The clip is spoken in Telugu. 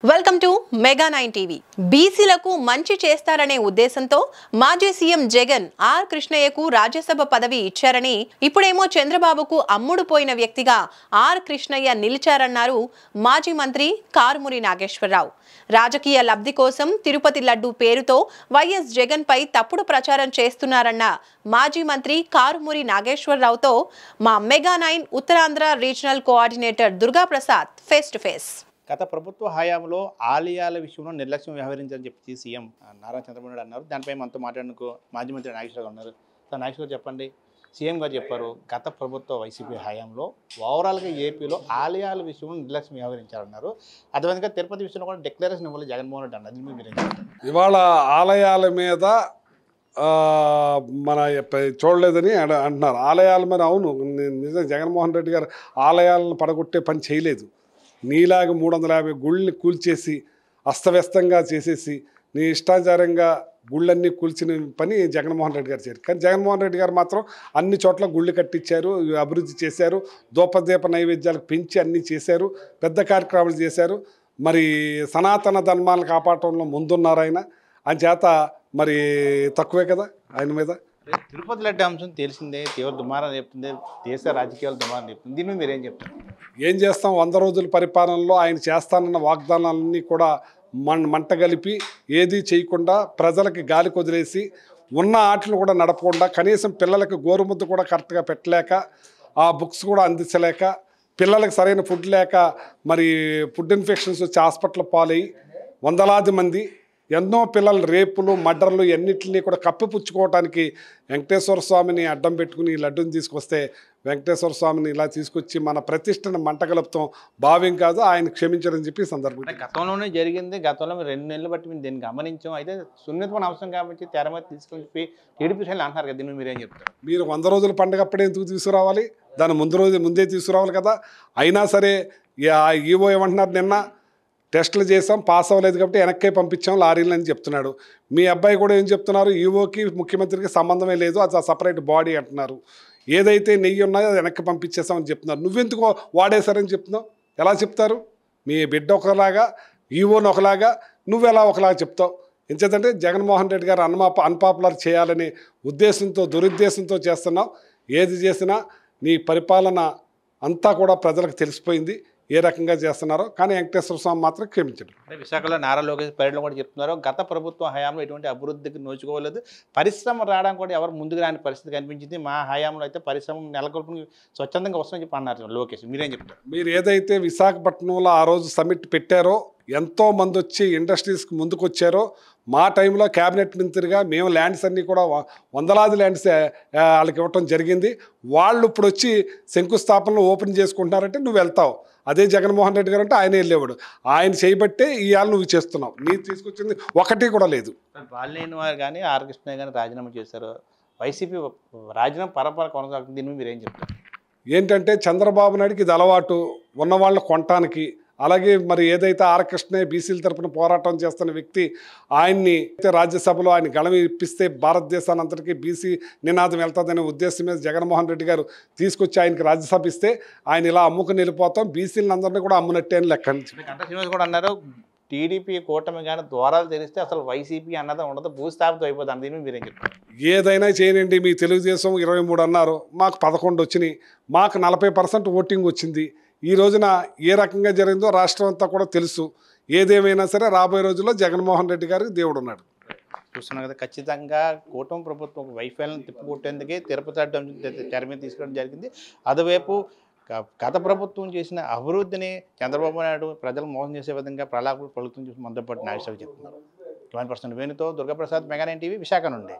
Welcome to mega 9 TV. బీసీలకు మంచి చేస్తారనే ఉద్దేశంతో మాజీ సీఎం జగన్ ఆర్ కృష్ణయ్యకు రాజ్యసభ పదవి ఇచ్చారని, ఇప్పుడేమో చంద్రబాబుకు అమ్ముడు పోయిన వ్యక్తిగా ఆర్ కృష్ణయ్య నిలిచారన్నారు మాజీ మంత్రి కారుమూరి నాగేశ్వరరావు. రాజకీయ లబ్ధి కోసం తిరుపతి లడ్డు పేరుతో వైఎస్ జగన్ పై తప్పుడు ప్రచారం చేస్తున్నారన్న మాజీ మంత్రి కారుమూరి నాగేశ్వరరావుతో మా mega 9 Uttarandhra regional coordinator Durgaprasad face to face. గత ప్రభుత్వ హయాంలో ఆలయాల విషయంలో నిర్లక్ష్యం వ్యవహరించాలని చెప్పి సీఎం నారా చంద్రబాబు నాయుడు అన్నారు. దానిపై మనతో మాట్లాడడానికి మాజీ మంత్రి నాగేశ్వరరావు ఉన్నారు. సార్ నాగేశ్వరరావు చెప్పండి, సీఎం గారు చెప్పారు గత ప్రభుత్వ వైసీపీ హయాంలో ఓవరాల్గా ఏపీలో ఆలయాల విషయంలో నిర్లక్ష్యం వ్యవహరించారన్నారు. అదేవిధంగా తిరుపతి విషయంలో కూడా డిక్లరేషన్ ఇవ్వాలి జగన్మోహన్ రెడ్డి అన్నారు. అది మీరు ఇవాళ ఆలయాల మీద మన చూడలేదని అంటున్నారు. ఆలయాల మీద అవును, నిజం జగన్మోహన్ రెడ్డి గారు ఆలయాలను పడగొట్టే పని చేయలేదు. నీలాగా 350 గుళ్ళని కూల్చేసి అస్తవ్యస్తంగా చేసేసి నీ ఇష్టాచారంగా గుళ్ళన్నీ కూల్చిన పని జగన్మోహన్ రెడ్డి గారు చేయరు. కానీ జగన్మోహన్ రెడ్డి గారు మాత్రం అన్ని చోట్ల గుళ్ళు కట్టించారు, అభివృద్ధి చేశారు, దూపదీప నైవేద్యాలకు పెంచి అన్నీ చేశారు, పెద్ద కార్యక్రమాలు చేశారు. మరి సనాతన ధర్మాలను కాపాడటంలో ముందున్నారు ఆయన. అని చేత మరి తక్కువే కదా ఆయన మీద. తిరుపతి లడ్డు అంశం తెలిసిందే, తీవ్ర దుమారం చెప్తుంది, దేశ రాజకీయాలు దుమారం చెప్తుంది. దీని మీద మీరేం చెప్తారు? ఏం చేస్తాం, 100 రోజుల పరిపాలనలో ఆయన చేస్తానన్న వాగ్దానాలన్నీ కూడా మంటగలిపి ఏదీ చేయకుండా ప్రజలకి గాలి కొదిలేసి ఉన్న ఆటలు కూడా నడపకుండా కనీసం పిల్లలకి గోరుముద్ద కూడా కరెక్ట్గా పెట్టలేక, ఆ బుక్స్ కూడా అందించలేక, పిల్లలకి సరైన ఫుడ్ లేక మరి ఫుడ్ ఇన్ఫెక్షన్స్ వచ్చి హాస్పిటల్ పాలయ్యి వందలాది మంది, ఎన్నో పిల్లల రేపులు మర్డర్లు ఎన్నిటిని కూడా కప్పిపుచ్చుకోవటానికి వెంకటేశ్వర స్వామిని అడ్డం పెట్టుకుని ఈ లడ్డుని తీసుకొస్తే వెంకటేశ్వర స్వామిని ఇలా తీసుకొచ్చి మన ప్రతిష్టను మంటగలుపుతాం భావ్యం కాదు, ఆయన క్షమించడం చెప్పి సందర్భంగా. గతంలోనే జరిగింది, గతంలో 2 నెలలు బట్టి మేము దీన్ని గమనించాం. అయితే సున్నితమైన అవసరం కాబట్టి తెర మీద తీసుకొని టీడీపీ అంటున్నారు కదా, దీన్ని మీరేం చెప్తారు? మీరు 100 రోజుల పండుగ అప్పుడే ఎందుకు తీసుకురావాలి? దాని ముందే తీసుకురావాలి కదా. అయినా సరే ఈవో ఏమంటున్నారు, నిన్న టెస్టులు చేసాం పాస్ అవ్వలేదు కాబట్టి వెనక్కే పంపించాం లారీలు అని చెప్తున్నాడు. మీ అబ్బాయి కూడా ఏం చెప్తున్నారు, ఈవోకి ముఖ్యమంత్రికి సంబంధమే లేదు, అది సపరేట్ బాడీ అంటున్నారు. ఏదైతే నెయ్యి ఉన్నాయో అది వెనక్కి పంపించేసామని చెప్తున్నారు. నువ్వెందుకు వాడేశారని చెప్తున్నావు? ఎలా చెప్తారు? మీ బిడ్డ ఒకలాగా, ఈవోని ఒకలాగా, నువ్వెలా ఒకలాగా చెప్తావు? ఎంచేతంటే జగన్మోహన్ రెడ్డి గారు అన్పాపులర్ చేయాలనే ఉద్దేశంతో దురుద్దేశంతో చేస్తున్నావు. ఏది చేసినా నీ పరిపాలన అంతా కూడా ప్రజలకు తెలిసిపోయింది ఏ రకంగా చేస్తున్నారో. కానీ వెంకటేశ్వర స్వామి మాత్రం క్షమించడు. అంటే విశాఖలో నారా లోకేష్ పర్యటన కూడా చెప్తున్నారు, గత ప్రభుత్వ హయాంలో ఎటువంటి అభివృద్ధికి నోచుకోలేదు, పరిశ్రమ రావడానికి కూడా ఎవరు ముందుకు రాని పరిస్థితి కనిపించింది. మా హయాంలో అయితే పరిశ్రమ నెలకొల్పుని స్వచ్ఛందంగా వస్తుందని చెప్పి అన్నారు లోకేష్. మీరేం చెప్తారు? మీరు ఏదైతే విశాఖపట్నంలో ఆ రోజు సమిట్ పెట్టారో, ఎంతో మంది వచ్చి ఇండస్ట్రీస్కి ముందుకు వచ్చారో, మా టైంలో క్యాబినెట్ మంత్రిగా మేము ల్యాండ్స్ అన్నీ కూడా వందలాది ల్యాండ్స్ వాళ్ళకి ఇవ్వటం జరిగింది. వాళ్ళు ఇప్పుడు వచ్చి శంకుస్థాపనలు ఓపెన్ చేసుకుంటున్నారంటే నువ్వు వెళ్తావు. అదే జగన్మోహన్ రెడ్డి గారు అంటే ఆయన వెళ్ళేవాడు. ఆయన చేయబట్టే ఇవాళ నువ్వు చేస్తున్నావు. నీకు తీసుకొచ్చింది ఒకటి కూడా లేదు. బాలినేని వారు కానీ ఆర్ కృష్ణయ్య కానీ రాజీనామా చేశారు. వైసీపీ రాజీనామా పరపర కొనసాగుతుంది. దీన్ని మీరేం చెప్తారు? ఏంటంటే చంద్రబాబు నాయుడికి ఇది అలవాటు, ఉన్నవాళ్ళ కొనటానికి. అలాగే మరి ఏదైతే ఆర్ కృష్ణయ్య బీసీల తరపున పోరాటం చేస్తున్న వ్యక్తి, ఆయన్ని రాజ్యసభలో ఆయన గళం ఇప్పిస్తే భారతదేశాన్ని అంతటికీ బీసీ నినాదం వెళ్తుందనే ఉద్దేశం మీద జగన్మోహన్ రెడ్డి గారు తీసుకొచ్చి ఆయనకి రాజ్యసభ ఇస్తే ఆయన ఇలా అమ్ముకుని వెళ్ళిపోతాం, బీసీలందరినీ కూడా అమ్మునట్టే అని లెక్క. శ్రీనివాస్ కూడా అన్నారు, టీడీపీ కూటమి కానీ ద్వారాలు తెరిస్తే అసలు వైసీపీ అన్నది ఉండదు, భూస్థాపితం అయిపోతుంది. దీన్ని మీరేం చెప్తారు? ఏదైనా చేయనండి. మీ తెలుగుదేశం 23 అన్నారు, మాకు 11 వచ్చినాయి, మాకు 40% ఓటింగ్ వచ్చింది. ఈ రోజున ఏ రకంగా జరిగిందో రాష్ట్రం అంతా కూడా తెలుసు. ఏదేమైనా సరే రాబోయే రోజుల్లో జగన్మోహన్ రెడ్డి గారికి దేవుడు ఉన్నాడు. చూస్తున్నాం కదా, ఖచ్చితంగా కూటమి ప్రభుత్వం వైఫల్యం తిప్పుకొట్టేందుకే తిరుపతి తెర మీద తీసుకోవడం జరిగింది. అటువైపు గత ప్రభుత్వం చేసిన అభివృద్ధిని చంద్రబాబు నాయుడు ప్రజలు మోసం చేసే విధంగా ప్రలాపలు పలుకుతుంది చూసి మనతో పాటు నాగేశ్వరరావు చెప్తున్నారు. 1% వేణుతో దుర్గాప్రసాద్, మెగా 9 టీవీ, విశాఖ నుండి.